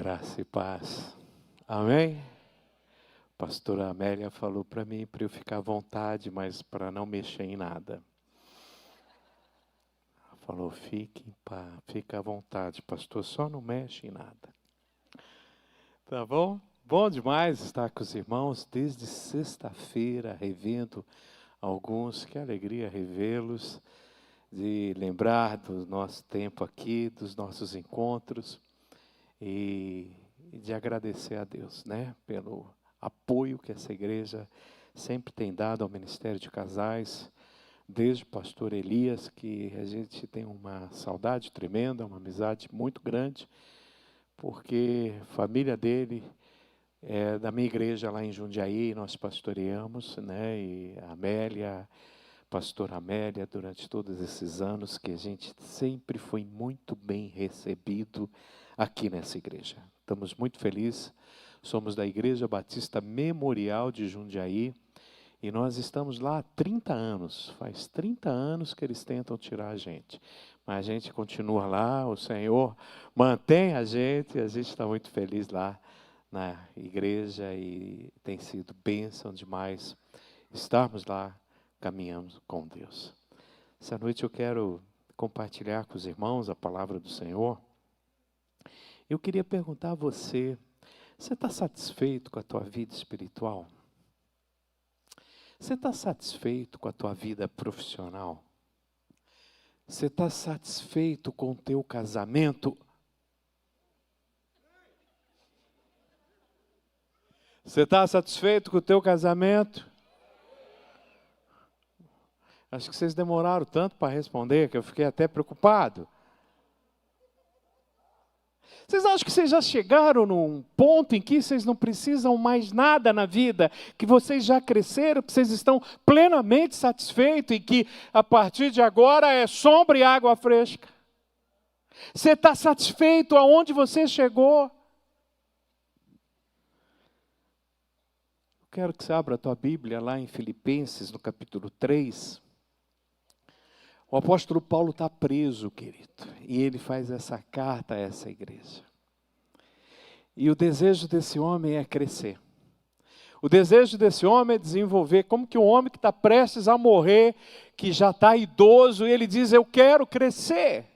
Graça e paz. Amém? Pastora Amélia falou para mim para eu ficar à vontade, mas para não mexer em nada. Ela falou, fique em paz, fica à vontade, pastor, só não mexe em nada. Tá bom? Bom demais estar com os irmãos desde sexta-feira, revendo alguns, que alegria revê-los, de lembrar do nosso tempo aqui, dos nossos encontros. E de agradecer a Deus, né, pelo apoio que essa igreja sempre tem dado ao Ministério de Casais, desde o pastor Elias, que a gente tem uma saudade tremenda, uma amizade muito grande, porque a família dele é da minha igreja lá em Jundiaí, nós pastoreamos, né, e a Amélia, pastora Amélia, durante todos esses anos, que a gente sempre foi muito bem recebido aqui nessa igreja. Estamos muito felizes, somos da Igreja Batista Memorial de Jundiaí, e nós estamos lá há 30 anos, faz 30 anos que eles tentam tirar a gente, mas a gente continua lá, o Senhor mantém a gente está muito feliz lá na igreja, e tem sido bênção demais estarmos lá, caminhamos com Deus. Essa noite eu quero compartilhar com os irmãos a palavra do Senhor. Eu queria perguntar a você, você está satisfeito com a tua vida espiritual? Você está satisfeito com a tua vida profissional? Você está satisfeito com o teu casamento? Você está satisfeito com o teu casamento? Acho que vocês demoraram tanto para responder que eu fiquei até preocupado. Vocês acham que vocês já chegaram num ponto em que vocês não precisam mais nada na vida? Que vocês já cresceram, que vocês estão plenamente satisfeitos e que a partir de agora é sombra e água fresca? Você está satisfeito aonde você chegou? Eu quero que você abra a tua Bíblia lá em Filipenses, no capítulo 3. O apóstolo Paulo está preso, querido, e ele faz essa carta a essa igreja. E o desejo desse homem é crescer. O desejo desse homem é desenvolver, como que um homem que está prestes a morrer, que já está idoso, e ele diz, eu quero crescer.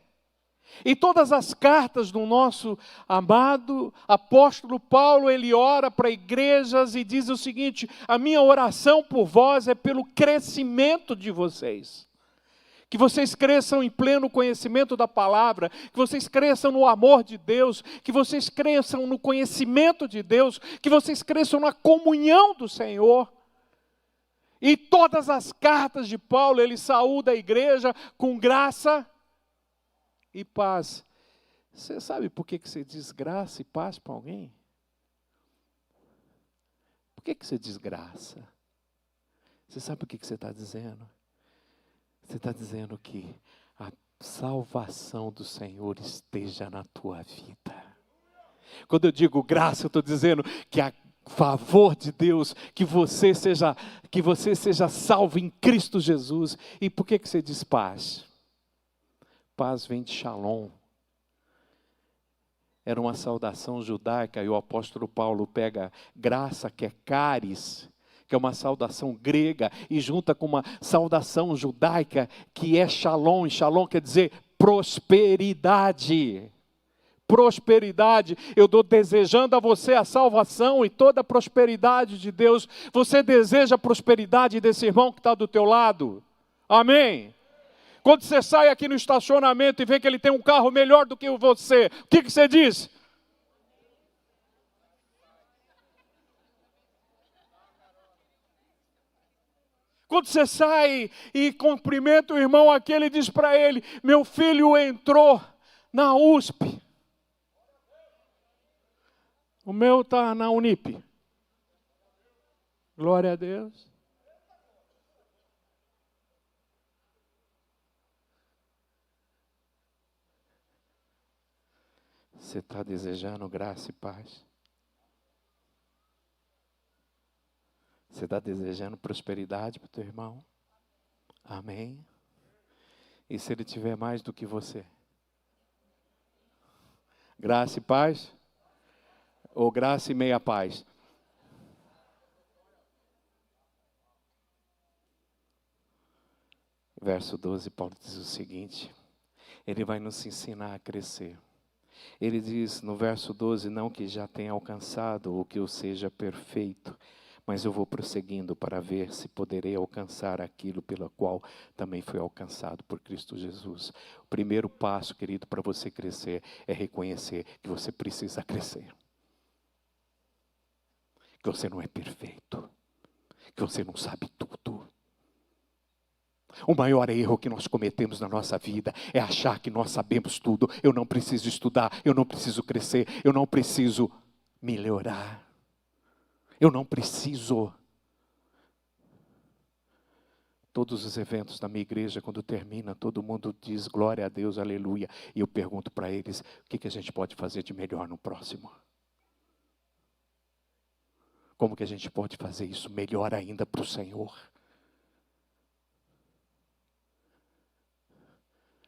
E todas as cartas do nosso amado apóstolo Paulo, ele ora para igrejas e diz o seguinte, a minha oração por vós é pelo crescimento de vocês. Que vocês cresçam em pleno conhecimento da palavra, que vocês cresçam no amor de Deus, que vocês cresçam no conhecimento de Deus, que vocês cresçam na comunhão do Senhor. E todas as cartas de Paulo, ele saúda a igreja com graça e paz. Você sabe por que você diz graça e paz para alguém? Por que você diz graça? Você sabe o que você está dizendo? Você está dizendo que a salvação do Senhor esteja na tua vida. Quando eu digo graça, eu estou dizendo que a favor de Deus, que você seja salvo em Cristo Jesus. E por que você diz paz? Paz vem de Shalom. Era uma saudação judaica, e o apóstolo Paulo pega graça, que é caris, que é uma saudação grega, e junta com uma saudação judaica, que é shalom, e shalom quer dizer prosperidade. Prosperidade, eu estou desejando a você a salvação e toda a prosperidade de Deus. Você deseja a prosperidade desse irmão que está do teu lado? Amém? Quando você sai aqui no estacionamento e vê que ele tem um carro melhor do que você, o que você diz? Quando você sai e cumprimenta o irmão aqui, ele diz para ele, meu filho entrou na USP. O meu está na Unip. Glória a Deus. Você está desejando graça e paz? Você está desejando prosperidade para o teu irmão? Amém? E se ele tiver mais do que você? Graça e paz? Ou graça e meia paz? Verso 12, Paulo diz o seguinte, ele vai nos ensinar a crescer. Ele diz no verso 12, não que já tenha alcançado ou que eu seja perfeito, mas eu vou prosseguindo para ver se poderei alcançar aquilo pela qual também fui alcançado por Cristo Jesus. O primeiro passo, querido, para você crescer é reconhecer que você precisa crescer. Que você não é perfeito, que você não sabe tudo. O maior erro que nós cometemos na nossa vida é achar que nós sabemos tudo. Eu não preciso estudar, eu não preciso crescer, eu não preciso melhorar. Eu não preciso. Todos os eventos da minha igreja, quando termina, todo mundo diz glória a Deus, aleluia. E eu pergunto para eles, o que a gente pode fazer de melhor no próximo? Como que a gente pode fazer isso melhor ainda para o Senhor?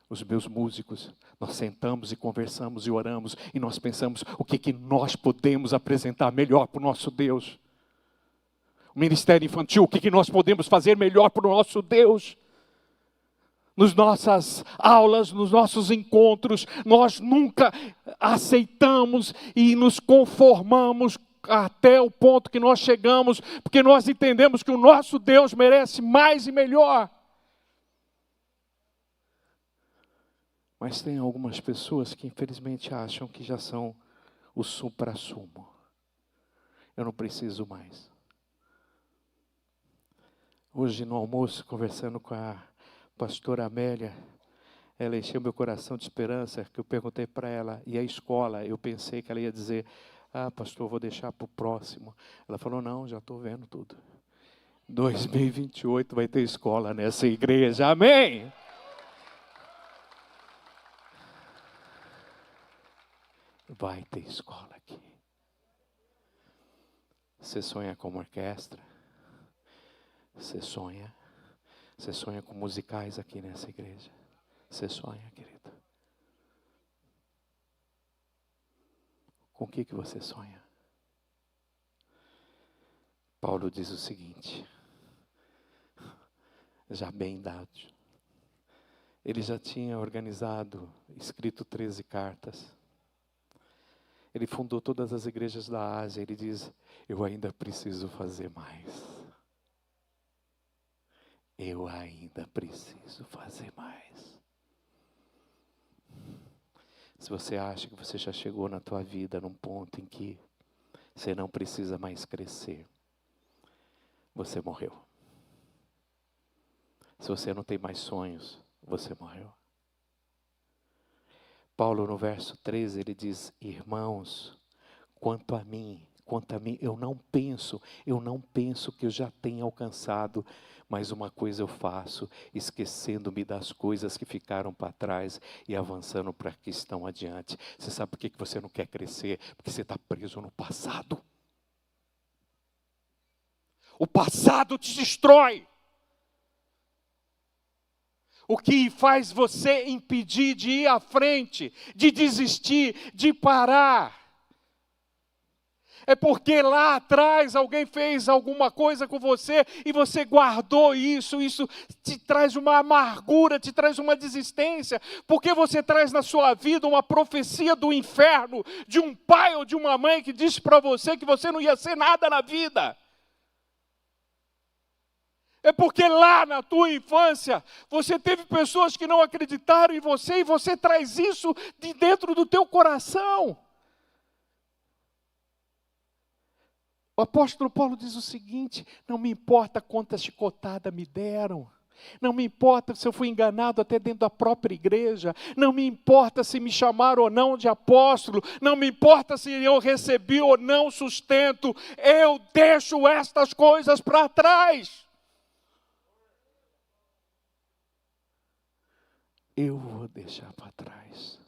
Os meus músicos, nós sentamos e conversamos e oramos, e nós pensamos o que nós podemos apresentar melhor para o nosso Deus. O ministério infantil, o que nós podemos fazer melhor para o nosso Deus. Nas nossas aulas, nos nossos encontros, nós nunca aceitamos e nos conformamos até o ponto que nós chegamos, porque nós entendemos que o nosso Deus merece mais e melhor. Mas tem algumas pessoas que infelizmente acham que já são o supra-sumo. Eu não preciso mais. Hoje no almoço, conversando com a pastora Amélia, ela encheu meu coração de esperança, que eu perguntei para ela, e a escola? Eu pensei que ela ia dizer, pastor, vou deixar para o próximo. Ela falou, não, já estou vendo tudo. 2028 vai ter escola nessa igreja, amém? Vai ter escola aqui. Você sonha com uma orquestra? Você sonha com musicais aqui nessa igreja? Você sonha, querido? Com o que você sonha? Paulo diz o seguinte, já bem dado. Ele já tinha organizado, escrito 13 cartas. Ele fundou todas as igrejas da Ásia. Ele diz, eu ainda preciso fazer mais. Eu ainda preciso fazer mais. Se você acha que você já chegou na tua vida num ponto em que você não precisa mais crescer, você morreu. Se você não tem mais sonhos, você morreu. Paulo no verso 13, ele diz, irmãos, quanto a mim, eu não penso que eu já tenha alcançado, mas uma coisa eu faço, esquecendo-me das coisas que ficaram para trás e avançando para que estão adiante. Você sabe por que você não quer crescer? Porque você está preso no passado. O passado te destrói. O que faz você impedir de ir à frente, de desistir, de parar. É porque lá atrás alguém fez alguma coisa com você e você guardou isso te traz uma amargura, te traz uma desistência, porque você traz na sua vida uma profecia do inferno, de um pai ou de uma mãe que disse para você que você não ia ser nada na vida. É porque lá na tua infância, você teve pessoas que não acreditaram em você e você traz isso de dentro do teu coração. O apóstolo Paulo diz o seguinte, não me importa quantas chicotadas me deram, não me importa se eu fui enganado até dentro da própria igreja, não me importa se me chamaram ou não de apóstolo, não me importa se eu recebi ou não sustento, eu deixo estas coisas para trás. Eu vou deixar para trás.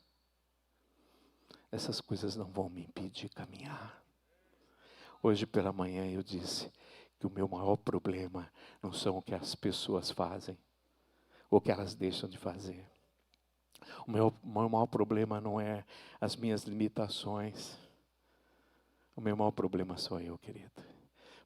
Essas coisas não vão me impedir de caminhar. Hoje pela manhã eu disse que o meu maior problema não são o que as pessoas fazem, ou o que elas deixam de fazer. O meu maior problema não é as minhas limitações. O meu maior problema sou eu, querido.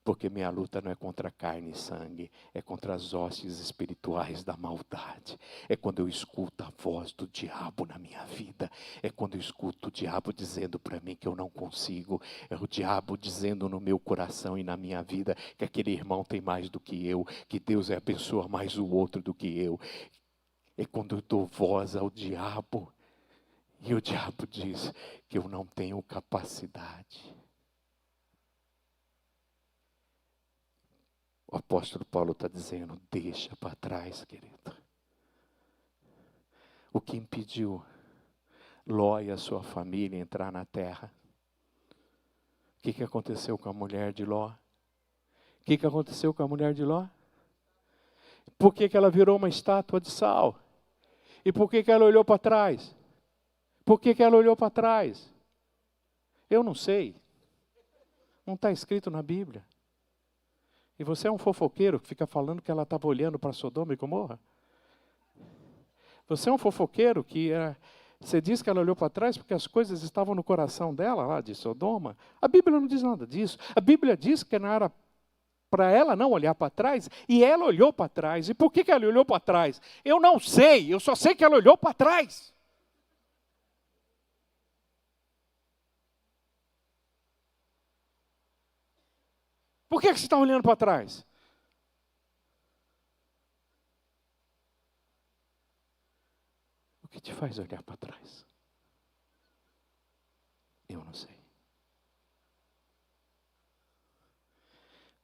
Porque minha luta não é contra carne e sangue, é contra as hostes espirituais da maldade. É quando eu escuto a voz do diabo na minha vida. É quando eu escuto o diabo dizendo para mim que eu não consigo. É o diabo dizendo no meu coração e na minha vida que aquele irmão tem mais do que eu, que Deus abençoa mais o outro do que eu. É quando eu dou voz ao diabo. E o diabo diz que eu não tenho capacidade. O apóstolo Paulo está dizendo, deixa para trás, querido. O que impediu Ló e a sua família entrar na terra? O que aconteceu com a mulher de Ló? O que aconteceu com a mulher de Ló? Por que ela virou uma estátua de sal? E por que ela olhou para trás? Por que ela olhou para trás? Eu não sei. Não está escrito na Bíblia. E você é um fofoqueiro que fica falando que ela estava olhando para Sodoma e Gomorra? Você é um fofoqueiro que você diz que ela olhou para trás porque as coisas estavam no coração dela, lá de Sodoma. A Bíblia não diz nada disso. A Bíblia diz que não era para ela não olhar para trás, e ela olhou para trás. E por que ela olhou para trás? Eu não sei, eu só sei que ela olhou para trás. Por que você está olhando para trás? O que te faz olhar para trás? Eu não sei.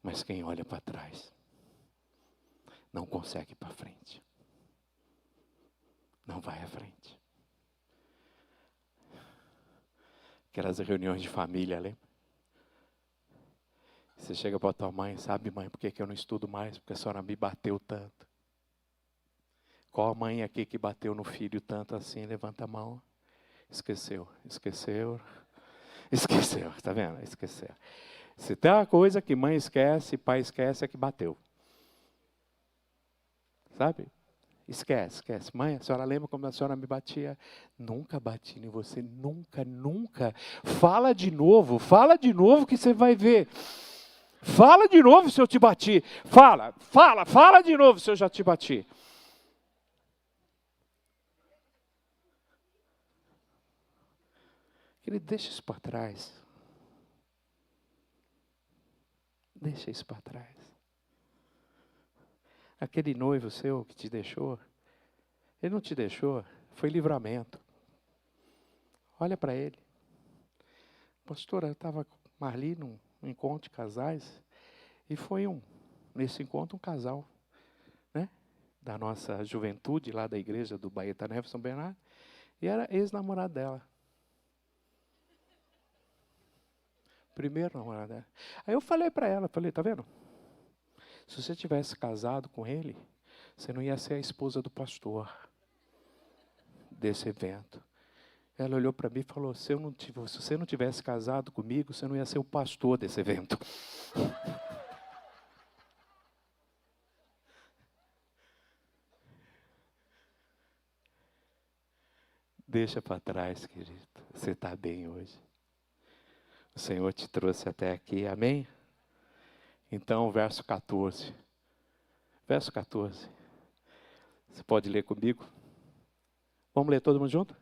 Mas quem olha para trás não consegue ir para frente. Não vai à frente. Aquelas reuniões de família, lembra? Você chega para a tua mãe, sabe, mãe, por que eu não estudo mais? Porque a senhora me bateu tanto. Qual a mãe aqui que bateu no filho tanto assim? Levanta a mão. Esqueceu, tá vendo? Esqueceu. Se tem uma coisa que mãe esquece, pai esquece, é que bateu. Sabe? Esquece. Mãe, a senhora lembra como a senhora me batia? Nunca bati em você, nunca. Fala de novo que você vai ver. Fala de novo se eu te bati. Fala de novo se eu já te bati. Ele deixa isso para trás. Deixa isso para trás. Aquele noivo seu que te deixou, ele não te deixou, foi livramento. Olha para ele. Pastora, eu estava com Marli num encontro de casais, e foi nesse encontro um casal, né? Da nossa juventude, lá da igreja do Baeta Neves, São Bernardo, e era ex-namorado dela. Primeiro namorado dela. Aí eu falei para ela, tá vendo? Se você tivesse casado com ele, você não ia ser a esposa do pastor desse evento. Ela olhou para mim e falou, se você não tivesse casado comigo, você não ia ser o pastor desse evento. Deixa para trás, querido. Você está bem hoje. O Senhor te trouxe até aqui, amém? Então, verso 14. Verso 14. Você pode ler comigo? Vamos ler todo mundo junto?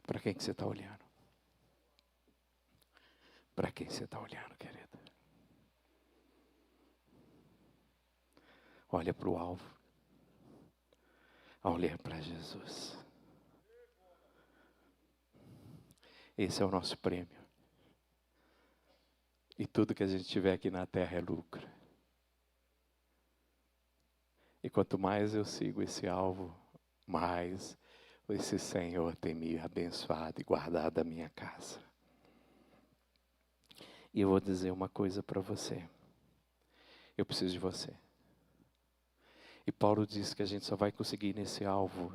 Para quem que você está olhando? Para quem você está olhando, querido? Olha para o alvo. Olha para Jesus. Esse é o nosso prêmio. E tudo que a gente tiver aqui na terra é lucro. E quanto mais eu sigo esse alvo, mais esse Senhor tem me abençoado e guardado a minha casa. E eu vou dizer uma coisa para você. Eu preciso de você. E Paulo diz que a gente só vai conseguir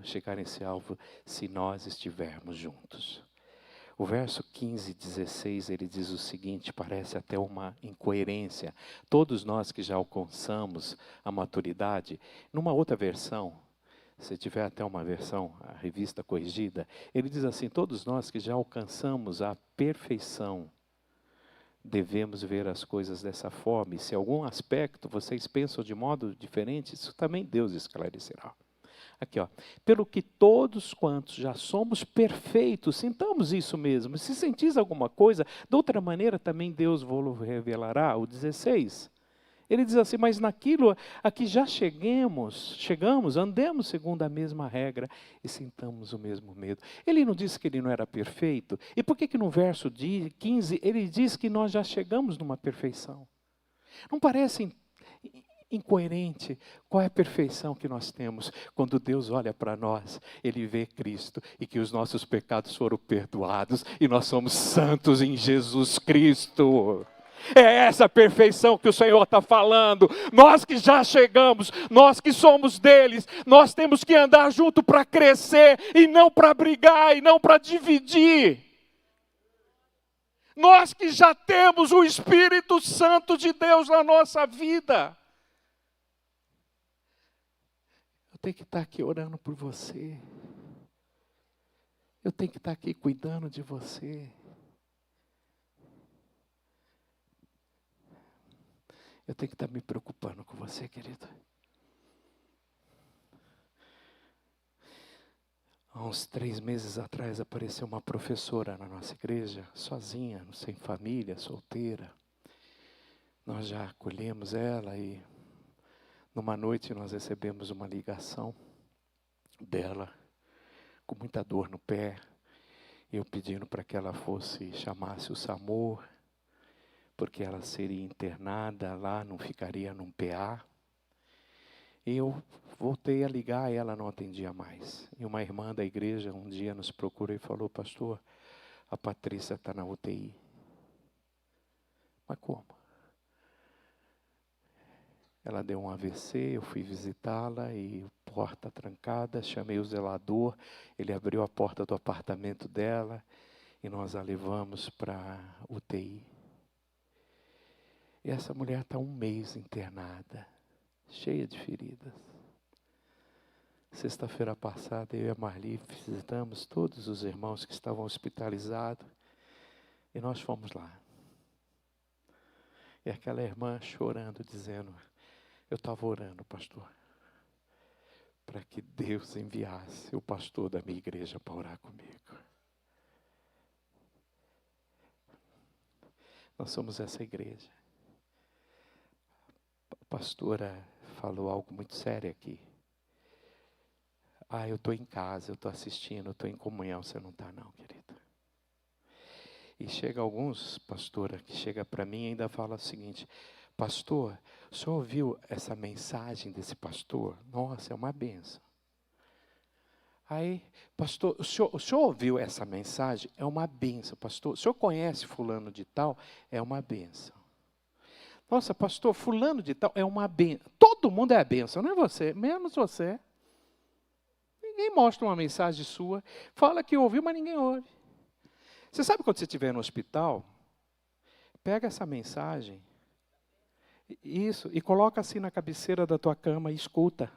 chegar nesse alvo, se nós estivermos juntos. O verso 15 e 16, ele diz o seguinte, parece até uma incoerência. Todos nós que já alcançamos a maturidade, numa outra versão, se tiver até uma versão, a revista corrigida, ele diz assim, todos nós que já alcançamos a perfeição, devemos ver as coisas dessa forma. E se algum aspecto vocês pensam de modo diferente, isso também Deus esclarecerá. Aqui, ó. Pelo que todos quantos já somos perfeitos, sintamos isso mesmo. Se sentis alguma coisa, de outra maneira também Deus vos revelará. O 16. Ele diz assim, mas naquilo a que já chegamos, andemos segundo a mesma regra e sintamos o mesmo medo. Ele não disse que ele não era perfeito? E por que no verso 15 ele diz que nós já chegamos numa perfeição? Não parece incoerente? Qual é a perfeição que nós temos? Quando Deus olha para nós, Ele vê Cristo e que os nossos pecados foram perdoados e nós somos santos em Jesus Cristo. É essa perfeição que o Senhor está falando. Nós que já chegamos, nós que somos deles, nós temos que andar junto para crescer e não para brigar e não para dividir. Nós que já temos o Espírito Santo de Deus na nossa vida. Eu tenho que estar aqui orando por você. Eu tenho que estar aqui cuidando de você. Eu tenho que estar me preocupando com você, querido. Há uns 3 meses atrás apareceu uma professora na nossa igreja, sozinha, sem família, solteira. Nós já acolhemos ela e numa noite nós recebemos uma ligação dela, com muita dor no pé. Eu pedindo para que ela chamasse o SAMU, porque ela seria internada lá, não ficaria num PA. E eu voltei a ligar e ela não atendia mais. E uma irmã da igreja um dia nos procurou e falou, pastor, a Patrícia está na UTI. Mas como? Ela deu um AVC, eu fui visitá-la e porta trancada, chamei o zelador, ele abriu a porta do apartamento dela e nós a levamos para a UTI. E essa mulher está 1 mês internada, cheia de feridas. Sexta-feira passada, eu e a Marli visitamos todos os irmãos que estavam hospitalizados. E nós fomos lá. E aquela irmã chorando, dizendo, eu estava orando, pastor, para que Deus enviasse o pastor da minha igreja para orar comigo. Nós somos essa igreja. A pastora falou algo muito sério aqui. Eu estou em casa, eu estou assistindo, eu estou em comunhão. Você não está não, querida. E chega alguns, pastora, que chega para mim e ainda fala o seguinte, pastor, o senhor ouviu essa mensagem desse pastor? Nossa, é uma bênção. Aí, pastor, o senhor ouviu essa mensagem? É uma bênção, pastor. O senhor conhece fulano de tal? É uma bênção. Nossa, pastor, fulano de tal é uma bênção. Todo mundo é a bênção, não é você, menos você. Ninguém mostra uma mensagem sua, fala que ouviu, mas ninguém ouve. Você sabe quando você estiver no hospital, pega essa mensagem, isso, e coloca assim na cabeceira da tua cama e escuta.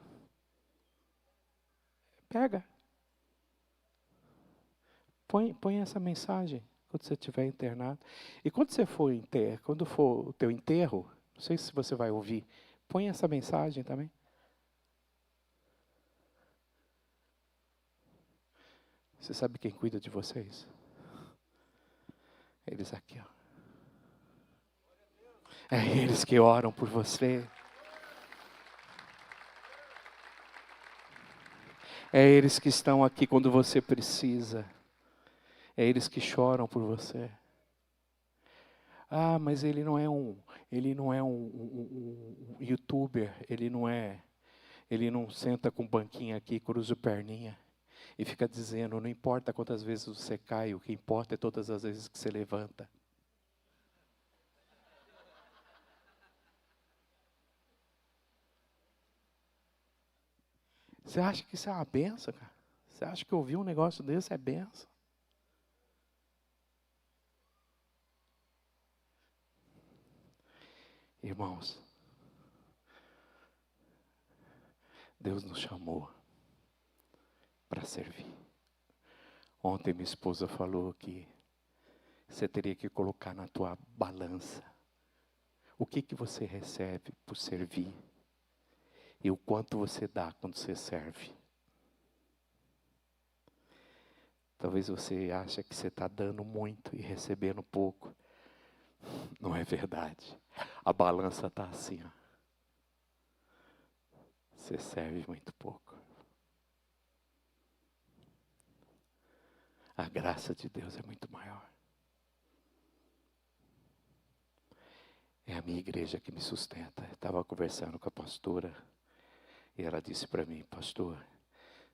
Pega. Põe essa mensagem quando você estiver internado. E quando você for quando for o teu enterro, não sei se você vai ouvir, põe essa mensagem também. Você sabe quem cuida de vocês? Eles aqui, ó. É eles que oram por você. É eles que estão aqui quando você precisa. É eles que choram por você. Mas ele não é um youtuber, ele não senta com banquinha aqui, cruza a perninha e fica dizendo, não importa quantas vezes você cai, o que importa é todas as vezes que você levanta. Você acha que isso é uma benção, cara? Você acha que ouvir um negócio desse é benção? Irmãos, Deus nos chamou para servir. Ontem minha esposa falou que você teria que colocar na tua balança o que você recebe por servir e o quanto você dá quando você serve. Talvez você ache que você está dando muito e recebendo pouco. Não é verdade. A balança está assim, ó. Você serve muito pouco. A graça de Deus é muito maior. É a minha igreja que me sustenta. Eu estava conversando com a pastora e ela disse para mim: pastor,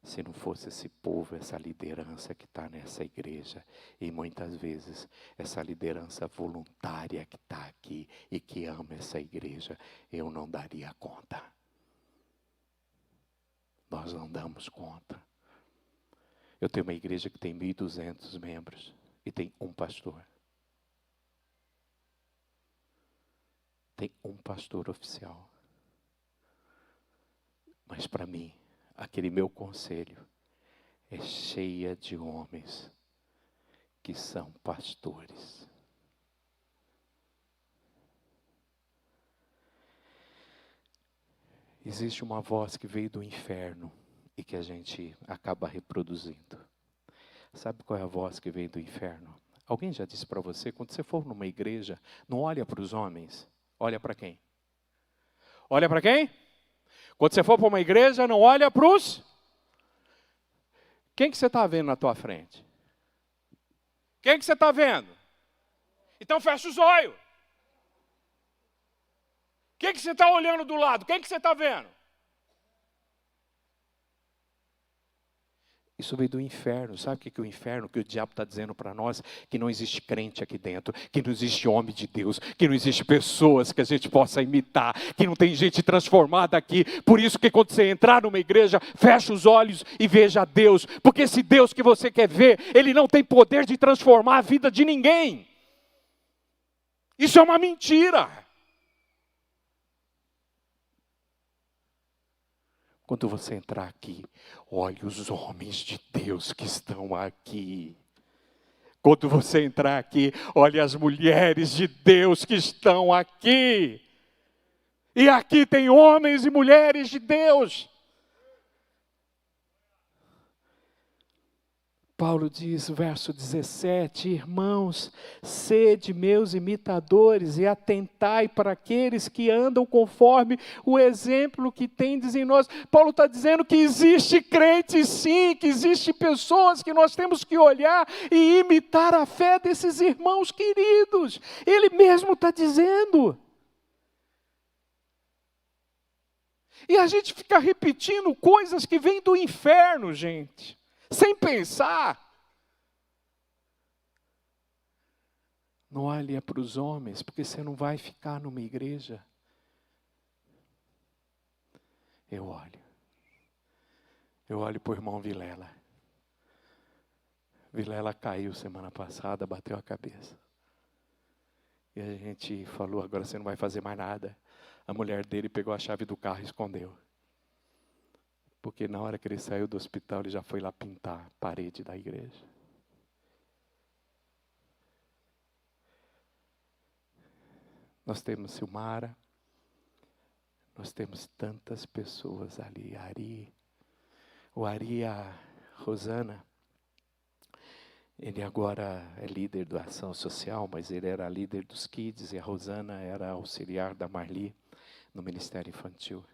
se não fosse esse povo, essa liderança que está nessa igreja, e muitas vezes essa liderança voluntária que está aqui e que ama essa igreja, eu não daria conta. Nós não damos conta. Eu tenho uma igreja que tem 1.200 membros e tem um pastor. Tem um pastor oficial. Mas para mim, aquele meu conselho é cheia de homens que são pastores. Existe uma voz que veio do inferno e que a gente acaba reproduzindo. Sabe qual é a voz que veio do inferno? Alguém já disse para você, quando você for numa igreja, não olha para os homens, olha para quem? Olha para quem? Quando você for para uma igreja, não olha para os... Quem que você está vendo na tua frente? Quem que você está vendo? Então fecha os olhos. Quem que você está olhando do lado? Quem que você está vendo? Isso veio do inferno. Sabe o que o inferno, que o diabo está dizendo para nós? Que não existe crente aqui dentro, que não existe homem de Deus, que não existe pessoas que a gente possa imitar, que não tem gente transformada aqui. Por isso que quando você entrar numa igreja, fecha os olhos e veja Deus. Porque esse Deus que você quer ver, Ele não tem poder de transformar a vida de ninguém. Isso é uma mentira. Quando você entrar aqui, olhe os homens de Deus que estão aqui. Quando você entrar aqui, olhe as mulheres de Deus que estão aqui. E aqui tem homens e mulheres de Deus. Paulo diz, verso 17, irmãos, sede meus imitadores e atentai para aqueles que andam conforme o exemplo que tendes em nós. Paulo está dizendo que existe crente sim, que existe pessoas que nós temos que olhar e imitar a fé desses irmãos queridos. Ele mesmo está dizendo. E a gente fica repetindo coisas que vêm do inferno, gente. Sem pensar. Não olhe para os homens, porque você não vai ficar numa igreja. Eu olho para o irmão Vilela. Vilela caiu semana passada, bateu a cabeça. E a gente falou, agora você não vai fazer mais nada. A mulher dele pegou a chave do carro e escondeu. Porque na hora que ele saiu do hospital, ele já foi lá pintar a parede da igreja. Nós temos Silmara. Nós temos tantas pessoas ali. O Ari e a Rosana. Ele agora é líder da ação social, mas ele era líder dos Kids. E a Rosana era auxiliar da Marli no Ministério Infantil.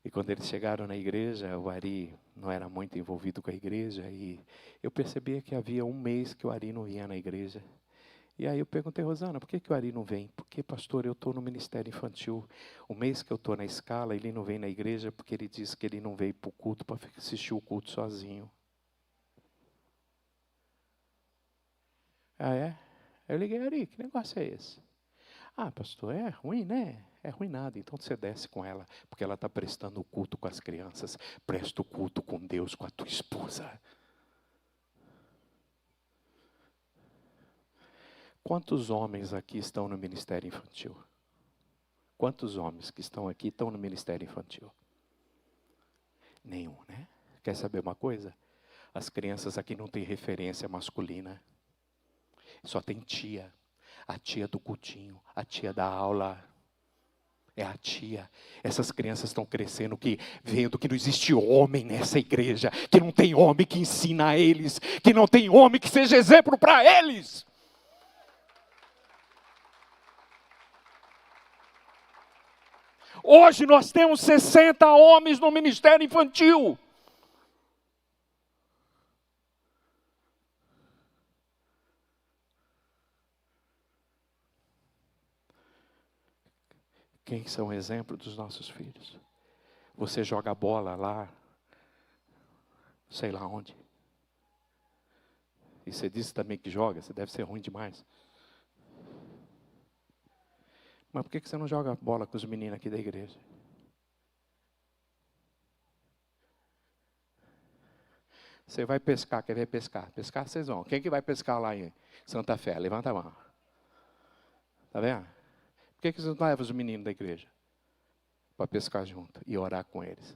E quando eles chegaram na igreja, o Ari não era muito envolvido com a igreja. E eu percebia que havia um mês que o Ari não vinha na igreja. E aí eu perguntei, Rosana, por que o Ari não vem? Porque, pastor, eu estou no Ministério Infantil. O mês que eu estou na escala, ele não vem na igreja porque ele disse que ele não veio para o culto para assistir o culto sozinho. Ah, é? Eu liguei, Ari, que negócio é esse? Ah, pastor, é ruim, né? É ruim nada, então você desce com ela, porque ela está prestando o culto com as crianças. Presta o culto com Deus, com a tua esposa. Quantos homens aqui estão no ministério infantil? Quantos homens que estão aqui estão no ministério infantil? Nenhum, né? Quer saber uma coisa? As crianças aqui não têm referência masculina. Só tem tia. A tia do cultinho, a tia da aula. É a tia. Essas crianças estão crescendo vendo que não existe homem nessa igreja, que não tem homem que ensina a eles, que não tem homem que seja exemplo para eles. Hoje nós temos 60 homens no ministério infantil. Quem são exemplo dos nossos filhos? Você joga bola lá, sei lá onde. E você disse também que joga, você deve ser ruim demais. Mas por que você não joga bola com os meninos aqui da igreja? Você vai pescar, quer ver pescar? Pescar vocês vão. Quem que vai pescar lá em Santa Fé? Levanta a mão. Está vendo? Por que você não leva os meninos da igreja? Para pescar junto e orar com eles.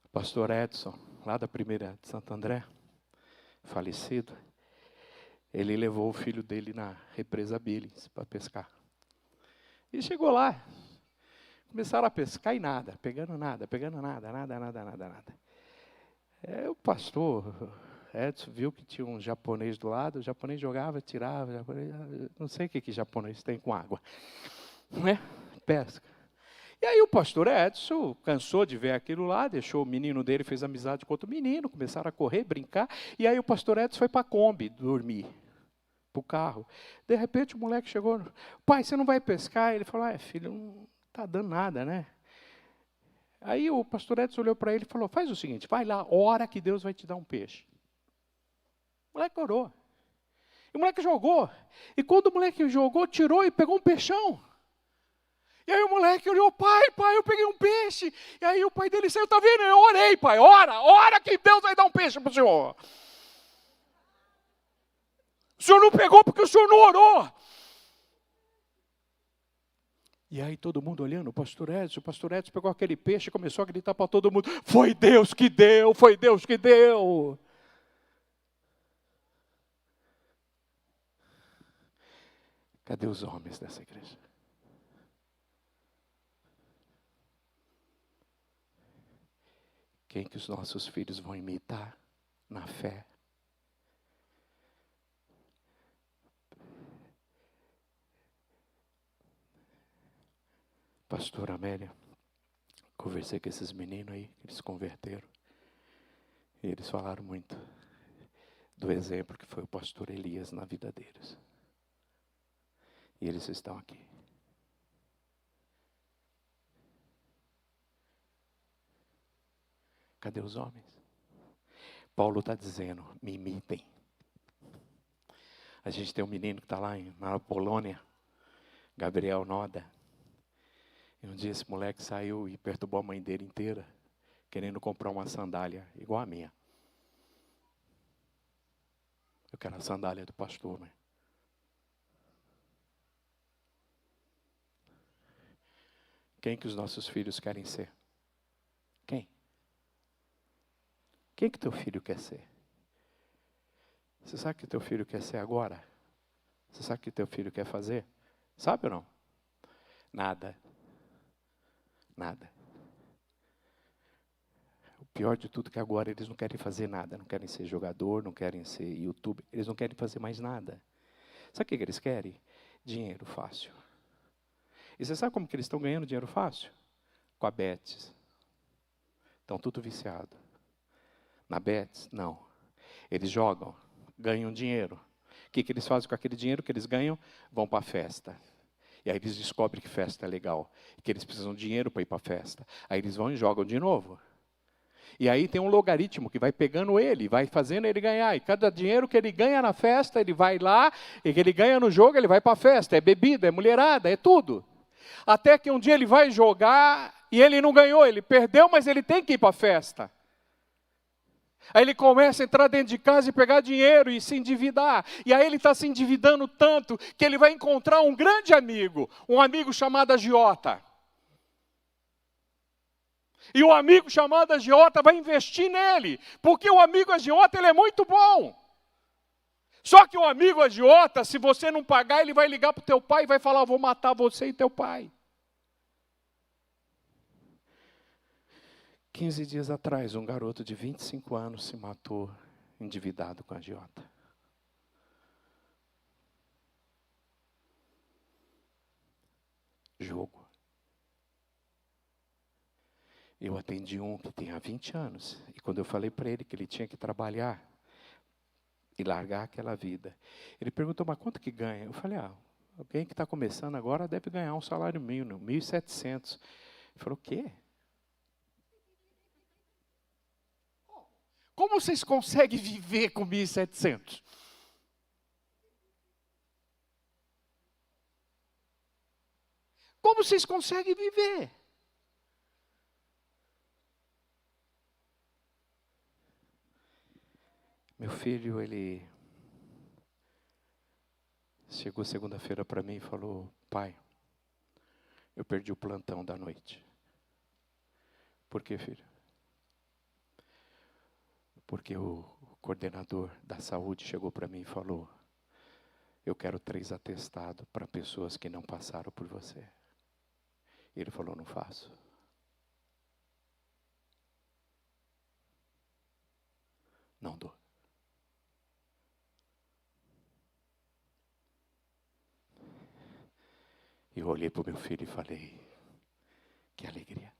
O pastor Edson, lá da primeira de Santo André, falecido, ele levou o filho dele na represa Billings para pescar. E chegou lá. Começaram a pescar e nada, pegando nada. O pastor Edson viu que tinha um japonês do lado, o japonês jogava, tirava, não sei o que japonês tem com água, né? Pesca. E aí o pastor Edson cansou de ver aquilo lá, deixou o menino dele, fez amizade com outro menino, começaram a correr, brincar, e aí o pastor Edson foi para a Kombi dormir, para o carro. De repente o moleque chegou, pai, você não vai pescar? Ele falou, filho, não está dando nada, né? Aí o pastor Edson olhou para ele e falou, faz o seguinte, vai lá, ora que Deus vai te dar um peixe. O moleque orou. E o moleque jogou. E quando o moleque jogou, tirou e pegou um peixão. E aí o moleque olhou, pai, eu peguei um peixe. E aí o pai dele saiu, tá vendo? Eu orei, pai, ora que Deus vai dar um peixe para o senhor. O senhor não pegou porque o senhor não orou. E aí todo mundo olhando, o pastor Edson pegou aquele peixe e começou a gritar para todo mundo, foi Deus que deu, foi Deus que deu. Cadê os homens dessa igreja? Quem que os nossos filhos vão imitar na fé? Pastor Amélia, conversei com esses meninos aí, eles se converteram. E eles falaram muito do exemplo que foi o pastor Elias na vida deles. E eles estão aqui. Cadê os homens? Paulo está dizendo, me imitem. A gente tem um menino que está lá na Polônia, Gabriel Noda. E um dia esse moleque saiu e perturbou a mãe dele inteira, querendo comprar uma sandália igual a minha. Eu quero a sandália do pastor, né? Quem que os nossos filhos querem ser? Quem? Quem que teu filho quer ser? Você sabe o que teu filho quer ser agora? Você sabe o que teu filho quer fazer? Sabe ou não? Nada. Nada. O pior de tudo é que agora eles não querem fazer nada. Não querem ser jogador, não querem ser youtuber. Eles não querem fazer mais nada. Sabe o que eles querem? Dinheiro fácil. E você sabe como que eles estão ganhando dinheiro fácil? Com a Betis. Estão tudo viciado. Na Betis? Não. Eles jogam, ganham dinheiro. O que eles fazem com aquele dinheiro que eles ganham? Vão para a festa. E aí eles descobrem que festa é legal. Que eles precisam de dinheiro para ir para a festa. Aí eles vão e jogam de novo. E aí tem um logaritmo que vai pegando ele, vai fazendo ele ganhar. E cada dinheiro que ele ganha na festa, ele vai lá, e que ele ganha no jogo, ele vai para a festa. É bebida, é mulherada, é tudo. Até que um dia ele vai jogar e ele não ganhou, ele perdeu, mas ele tem que ir para a festa. Aí ele começa a entrar dentro de casa e pegar dinheiro e se endividar. E aí ele está se endividando tanto que ele vai encontrar um grande amigo, um amigo chamado agiota. E o amigo chamado agiota vai investir nele, porque o amigo agiota ele é muito bom. Só que o amigo agiota, se você não pagar, ele vai ligar para o teu pai e vai falar, vou matar você e teu pai. 15 dias atrás, um garoto de 25 anos se matou endividado com a agiota. Jogo. Eu atendi um que tem há 20 anos. E quando eu falei para ele que ele tinha que trabalhar e largar aquela vida, ele perguntou, mas quanto que ganha? Eu falei, alguém que está começando agora deve ganhar um salário mínimo, 1.700. Ele falou, o quê? Como vocês conseguem viver com 1.700? Como vocês conseguem viver? Meu filho, ele chegou segunda-feira para mim e falou, pai, eu perdi o plantão da noite. Por quê, filho? Porque o coordenador da saúde chegou para mim e falou, eu quero 3 atestados para pessoas que não passaram por você. Ele falou, não faço. Não dou. Eu olhei para o meu filho e falei, que alegria.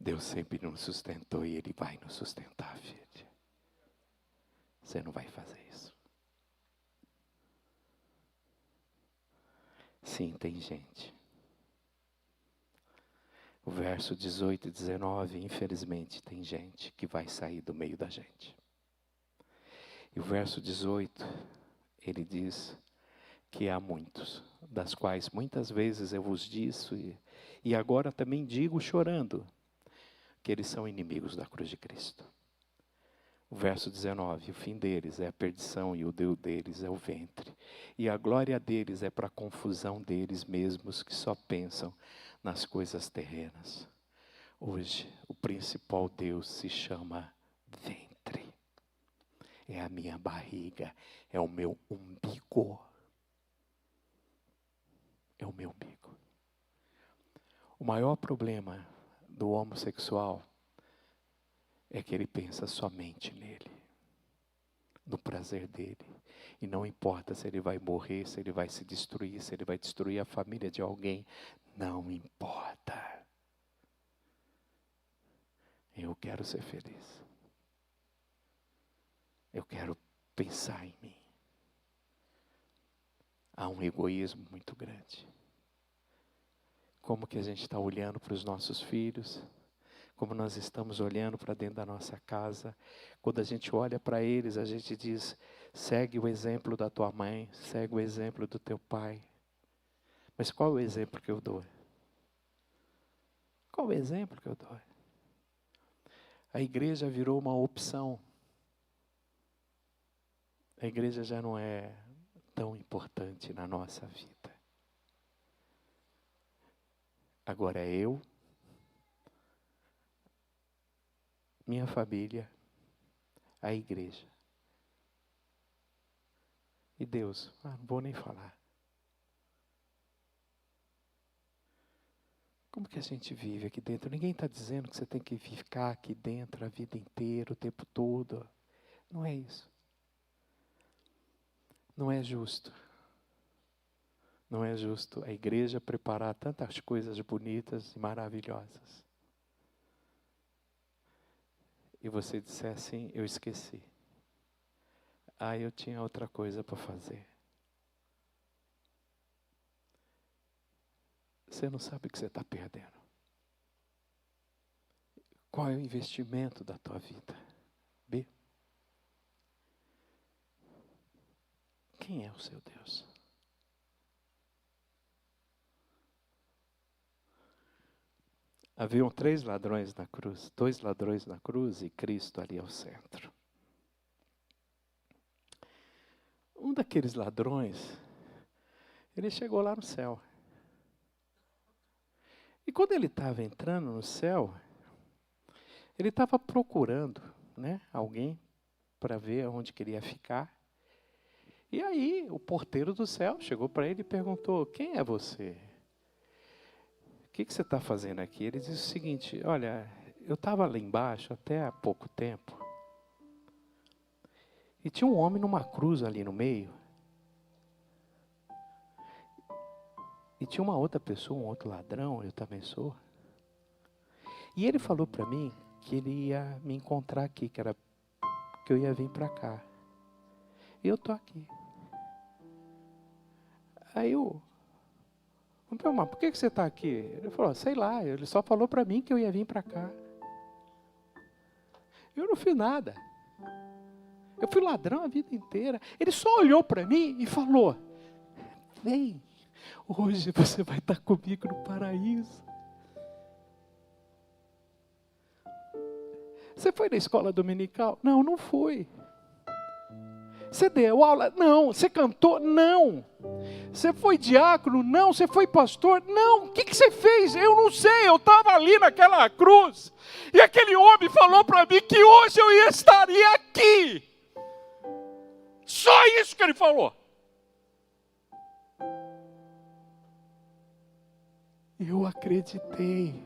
Deus sempre nos sustentou e Ele vai nos sustentar, filho. Você não vai fazer isso. Sim, tem gente. O verso 18 e 19, infelizmente, tem gente que vai sair do meio da gente. E o verso 18, ele diz que há muitos, das quais muitas vezes eu vos disse, e agora também digo chorando, que eles são inimigos da cruz de Cristo. O verso 19, o fim deles é a perdição e o Deus deles é o ventre. E a glória deles é para a confusão deles mesmos que só pensam nas coisas terrenas. Hoje, o principal Deus se chama ventre. É a minha barriga, é o meu umbigo. É o meu umbigo. O maior problema do homossexual é que ele pensa somente nele, no prazer dele. E não importa se ele vai morrer, se ele vai se destruir, se ele vai destruir a família de alguém. Não importa. Eu quero ser feliz. Eu quero pensar em mim. Há um egoísmo muito grande. Como que a gente está olhando para os nossos filhos? Como nós estamos olhando para dentro da nossa casa? Quando a gente olha para eles, a gente diz, segue o exemplo da tua mãe, segue o exemplo do teu pai. Mas qual é o exemplo que eu dou? Qual é o exemplo que eu dou? A igreja virou uma opção. A igreja já não é tão importante na nossa vida. Agora é eu, minha família, a igreja. E Deus, não vou nem falar. Como que a gente vive aqui dentro? Ninguém está dizendo que você tem que ficar aqui dentro a vida inteira, o tempo todo. Não é isso. Não é justo. Não é justo a igreja preparar tantas coisas bonitas e maravilhosas. E você disser assim, eu esqueci. Eu tinha outra coisa para fazer. Você não sabe o que você está perdendo. Qual é o investimento da tua vida? B. Quem é o seu Deus? Haviam 3 ladrões na cruz, 2 ladrões na cruz e Cristo ali ao centro. Um daqueles ladrões, ele chegou lá no céu. E quando ele estava entrando no céu, ele estava procurando, né, alguém para ver onde queria ficar. E aí o porteiro do céu chegou para ele e perguntou: quem é você? O que você está fazendo aqui? Ele disse o seguinte: olha, eu estava lá embaixo até há pouco tempo. E tinha um homem numa cruz ali no meio. E tinha uma outra pessoa, um outro ladrão, eu também sou. E ele falou para mim que ele ia me encontrar aqui, que eu ia vir para cá. E eu estou aqui. Aí eu falei: mas por que você está aqui? Ele falou: sei lá, ele só falou para mim que eu ia vir para cá. Eu não fiz nada. Eu fui ladrão a vida inteira. Ele só olhou para mim e falou: vem, hoje você vai estar comigo no paraíso. Você foi na escola dominical? Não, não fui. Você deu aula? Não. Você cantou? Não. Você foi diácono? Não. Você foi pastor? Não. O que você fez? Eu não sei. Eu estava ali naquela cruz. E aquele homem falou para mim que hoje eu estaria aqui. Só isso que ele falou. Eu acreditei.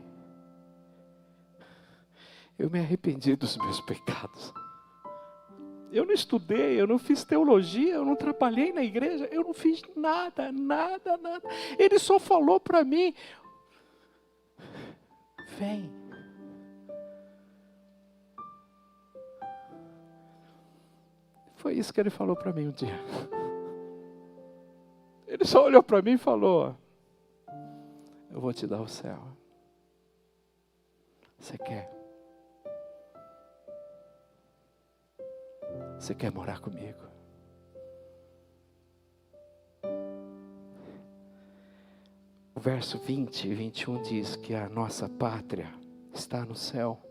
Eu me arrependi dos meus pecados. Eu não estudei, eu não fiz teologia, eu não trabalhei na igreja, eu não fiz nada. Ele só falou para mim: vem. Foi isso que ele falou para mim um dia. Ele só olhou para mim e falou: eu vou te dar o céu. Você quer? Você quer morar comigo? O verso 20 e 21 diz que a nossa pátria está no céu,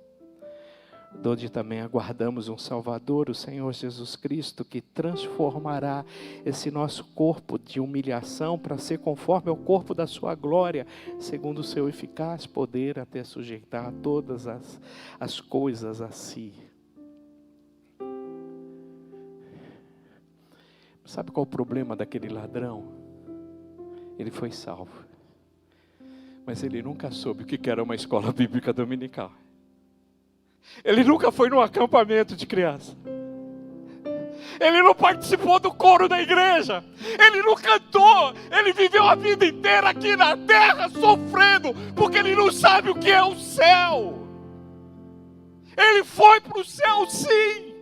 onde também aguardamos um Salvador, o Senhor Jesus Cristo, que transformará esse nosso corpo de humilhação para ser conforme ao corpo da sua glória, segundo o seu eficaz poder, até sujeitar todas as coisas a si. Sabe qual o problema daquele ladrão? Ele foi salvo, mas ele nunca soube o que era uma escola bíblica dominical. Ele nunca foi num acampamento de criança. Ele não participou do coro da igreja. Ele não cantou. Ele viveu a vida inteira aqui na terra sofrendo, porque ele não sabe o que é o céu. Ele foi para o céu, sim,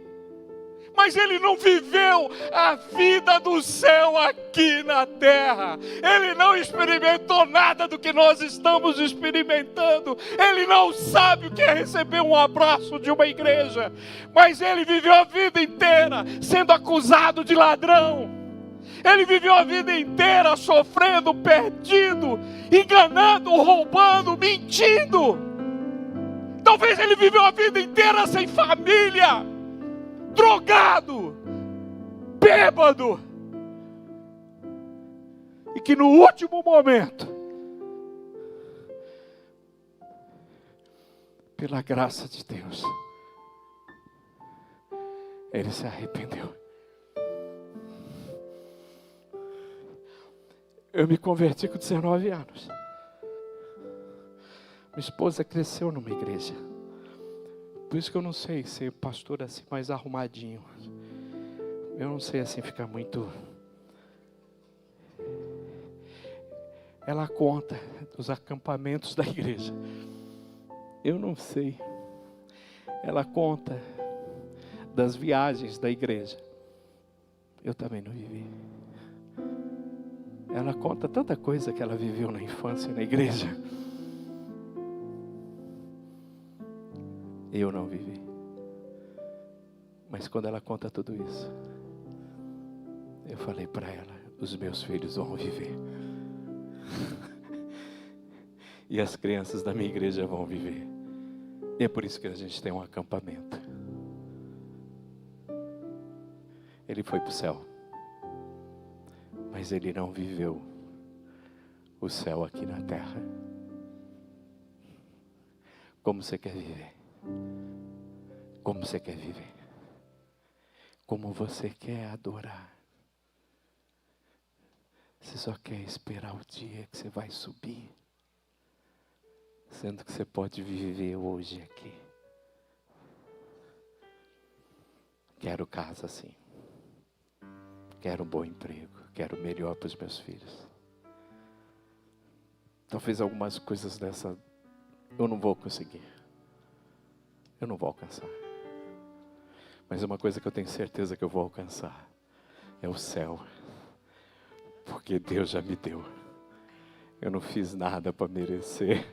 mas ele não viveu a vida do céu aqui na terra. Ele não experimentou nada do que nós estamos experimentando. Ele não sabe o que é receber um abraço de uma igreja. Mas ele viveu a vida inteira sendo acusado de ladrão. Ele viveu a vida inteira sofrendo, perdido, enganando, roubando, mentindo. Talvez ele viveu a vida inteira sem família, drogado, bêbado, e que no último momento, pela graça de Deus, ele se arrependeu. Eu me converti com 19 anos. Minha esposa cresceu numa igreja. Por isso que eu não sei ser pastor assim mais arrumadinho. Eu não sei assim ficar muito... Ela conta dos acampamentos da igreja. Eu não sei. Ela conta das viagens da igreja. Eu também não vivi. Ela conta tanta coisa que ela viveu na infância na igreja. Eu não vivi. Mas quando ela conta tudo isso, eu falei para ela: os meus filhos vão viver. e as crianças da minha igreja vão viver. E é por isso que a gente tem um acampamento. Ele foi para o céu, mas ele não viveu o céu aqui na terra. Como você quer viver? Como você quer viver? Como você quer adorar? Você só quer esperar o dia que você vai subir, sendo que você pode viver hoje aqui. Quero casa assim. Quero um bom emprego. Quero o melhor para os meus filhos. Talvez algumas coisas dessa eu não vou conseguir. Eu não vou alcançar. Mas uma coisa que eu tenho certeza que eu vou alcançar é o céu. Porque Deus já me deu. Eu não fiz nada para merecer.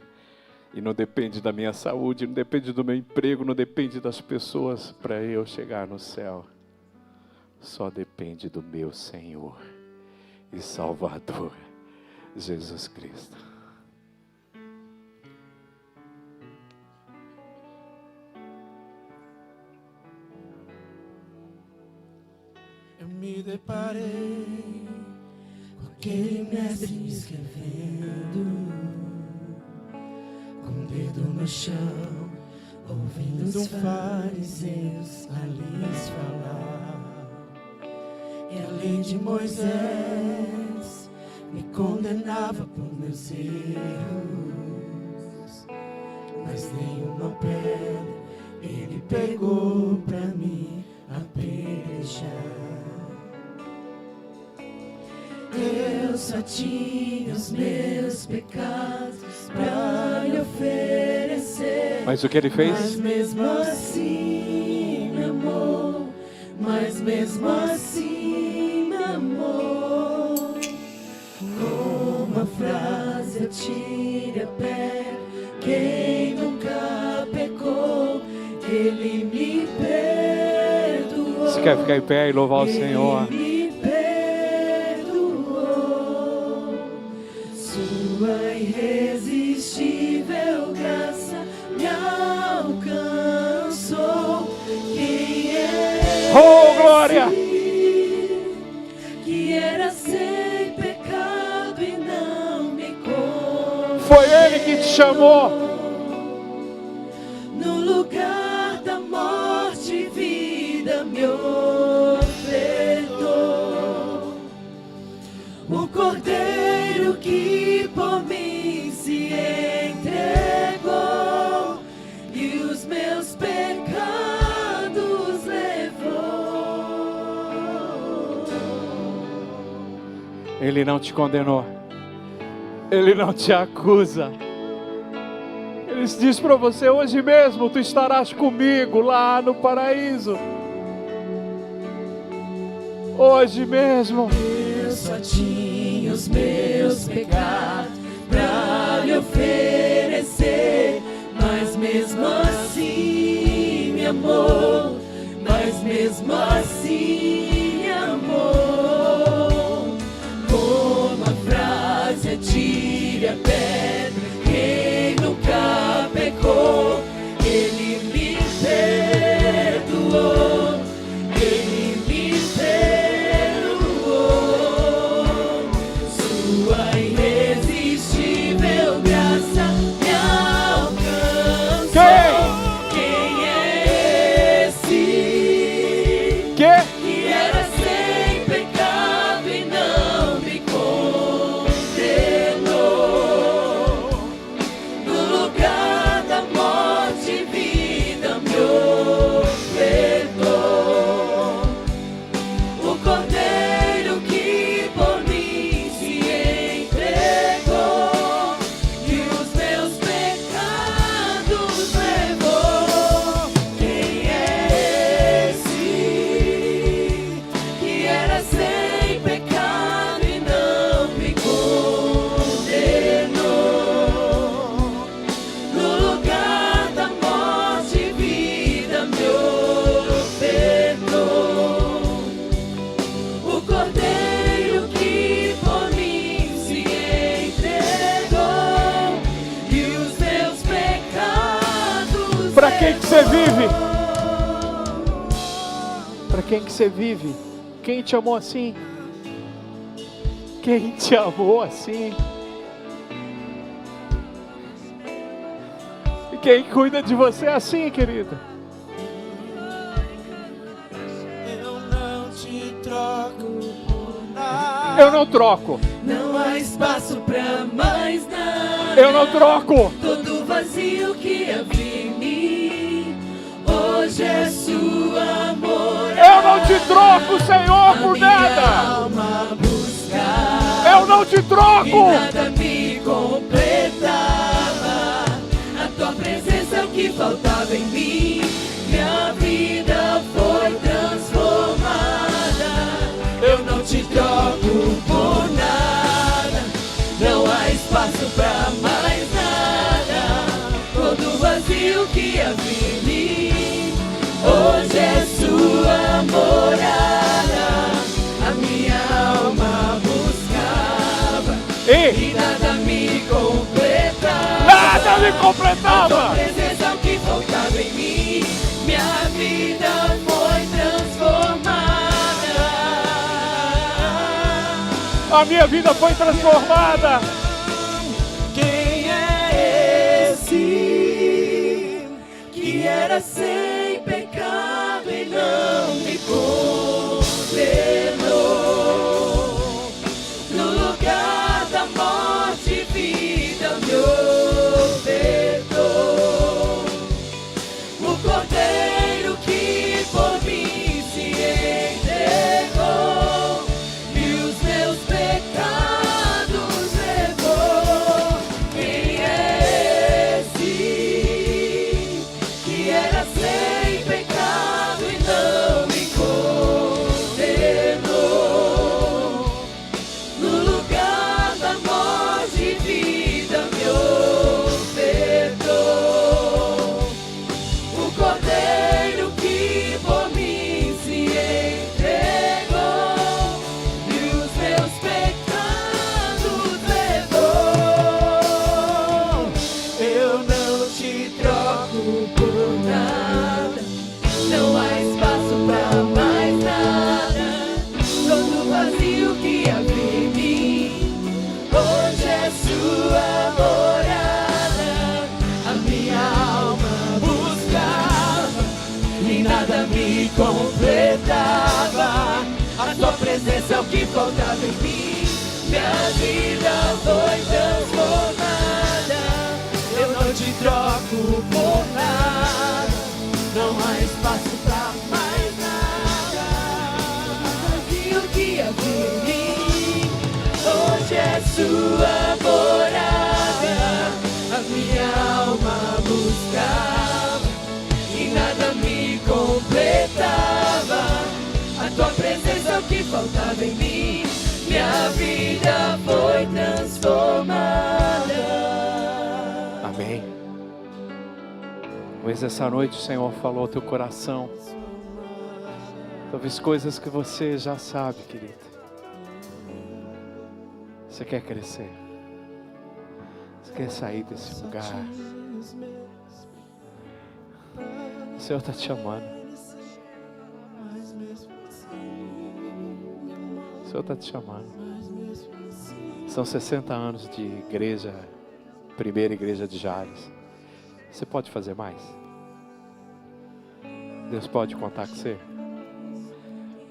E não depende da minha saúde, não depende do meu emprego, não depende das pessoas para eu chegar no céu. Só depende do meu Senhor e Salvador, Jesus Cristo. Eu me deparei com aquele mestre me escrevendo, com o dedo no chão, ouvindo os fariseus a lhes falar. E a lei de Moisés me condenava por meus erros, mas nenhuma pedra ele pegou pra mim apedrejar. Eu só tinha os meus pecados pra lhe oferecer. Mas o que ele fez? Mas mesmo assim me amou. Mas mesmo assim me amou. Com uma frase atire a pedra. Quem nunca pecou, ele me perdoou. Você quer ficar em pé e louvar o Senhor? Sua irresistível graça me alcançou. Quem é Oh, glória! que era sem pecado e não me condenou? Foi Ele que te chamou. No lugar da morte, vida me ofertou. O Cordeiro que por mim se entregou e os meus pecados levou. Ele não te condenou. Ele não te acusa. Ele diz para você: hoje mesmo tu estarás comigo lá no paraíso. Hoje mesmo. Eu só tinha os meus pecados pra lhe oferecer, mas mesmo assim me amou, mas mesmo assim me amou. Como a frase atire a pedra, quem nunca pecou, ele me perdoou, ele me perdoou. Sua irresistível graça me alcançou. Quem é esse? Quem? Para quem que você vive? Para quem que você vive? Quem te amou assim? Quem te amou assim? E quem cuida de você assim, querido? Eu não te troco por nada. Eu não troco. Não há espaço pra mais nada. Eu não troco. Todo vazio que havia em mim, hoje é sua morada. Eu não te troco, Senhor, por nada. Alma buscava, Eu não te e troco. nada me completava. A tua presença é o que faltava em mim. Minha vida foi transformada. Eu não te troco por nada. Não há espaço pra mais nada. Todo vazio que havia em mim, hoje é sua morada. A minha alma buscava e nada me completava. Nada me A tua completava. presença é o que faltava em mim. Minha vida foi transformada. A minha vida foi transformada. Quem é esse que era sem pecado e não me condenou? No lugar da morte, vida me ofertou. O Cordeiro que por mim se entregou e os meus pecados levou. Quem é esse que era sem pecado e não me condenou? No lugar da morte, vida me ofertou. O Cordeiro que por mim se entregou e os meus pecados levou. Eu não te troco por nada. Não há espaço pra mais nada. Todo vazio que havia em mim, hoje é sua morada. A minha alma buscava e nada me completava. A tua presença é o que faltava em mim. Minha vida foi transformada. Eu não te troco por nada. Não há espaço pra mais nada. O vazio que havia em mim, hoje é sua morada. A minha alma buscava e nada me completava. A tua presença é o que faltava em mim. Minha vida foi transformada. Amém. Talvez essa noite o Senhor falou ao teu coração. Talvez coisas que você já sabe, querido. Você quer crescer. Você quer sair desse lugar. O Senhor está te chamando. O Senhor está te chamando. São 60 anos de igreja, primeira igreja de Jales. Você pode fazer mais? Deus pode contar com você?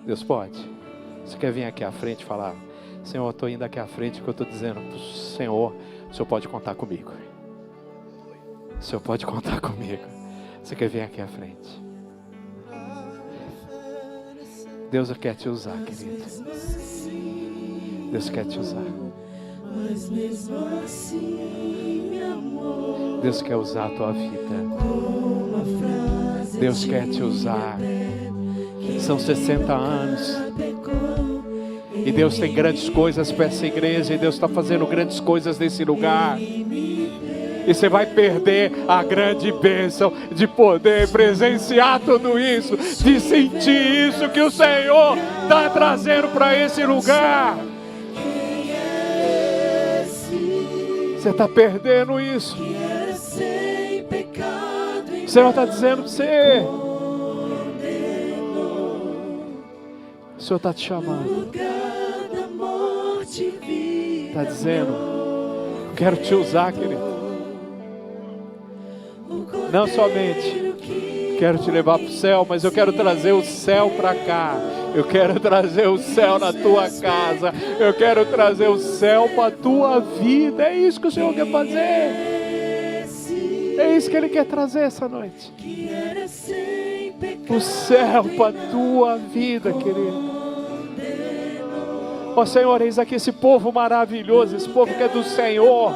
Deus pode? Você quer vir aqui à frente e falar: Senhor, eu estou indo aqui à frente, que eu estou dizendo para o Senhor pode contar comigo. O Senhor pode contar comigo. Você quer vir aqui à frente? Deus quer te usar, querido. Deus quer te usar. Mas mesmo assim me amou. Deus quer usar a tua vida. Com uma frase Deus quer te usar. São 60 anos. E Deus tem grandes coisas para essa igreja. E Deus está fazendo grandes coisas nesse lugar. E você vai perder a grande bênção de poder presenciar tudo isso, de sentir isso que o Senhor está trazendo para esse lugar. Você está perdendo isso. O Senhor está dizendo para você. O Senhor está te chamando. Está dizendo: quero te usar, querido. Não somente quero te levar para o céu, mas eu quero trazer o céu para cá. Eu quero trazer o céu na tua casa. Eu quero trazer o céu para a tua vida. É isso que o Senhor quer fazer. É isso que Ele quer trazer essa noite. O céu para a tua vida, querido. Ó Senhor, eis aqui esse povo maravilhoso, esse povo que é do Senhor,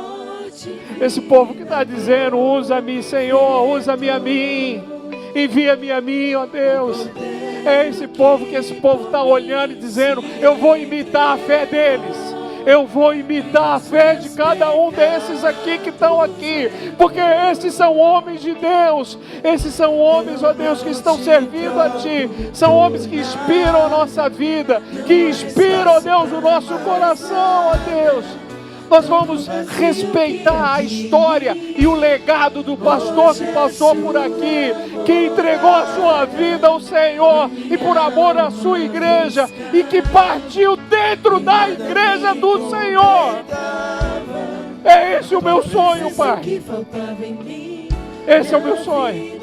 esse povo que está dizendo: usa-me, Senhor, usa-me a mim, envia-me a mim, ó Deus. É esse povo que esse povo está olhando e dizendo: eu vou imitar a fé deles. Eu vou imitar a fé de cada um desses aqui que estão aqui, porque esses são homens de Deus, esses são homens, ó Deus, que estão servindo a Ti, são homens que inspiram a nossa vida, que inspiram, ó Deus, o nosso coração, ó Deus. Nós vamos respeitar a história e o legado do pastor que passou por aqui, que entregou a sua vida ao Senhor e por amor à sua igreja, e que partiu dentro da igreja do Senhor. É esse o meu sonho, Pai. Esse é o meu sonho.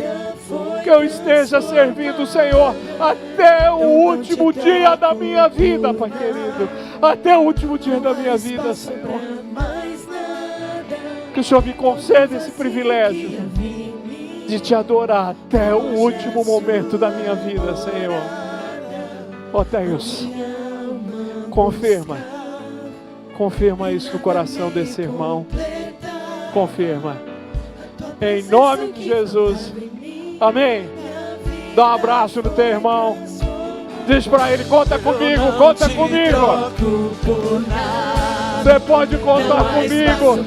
Que eu esteja servindo o Senhor até o último dia da minha vida, Pai querido. Até o último dia da minha vida, Senhor. Que o Senhor me conceda esse privilégio de Te adorar até o último momento da minha vida, Senhor. Ó Deus, confirma isso no coração desse irmão. Confirma. Em nome de Jesus. Amém. Dá um abraço no teu irmão. Diz para ele: conta comigo, conta comigo. Você pode contar comigo.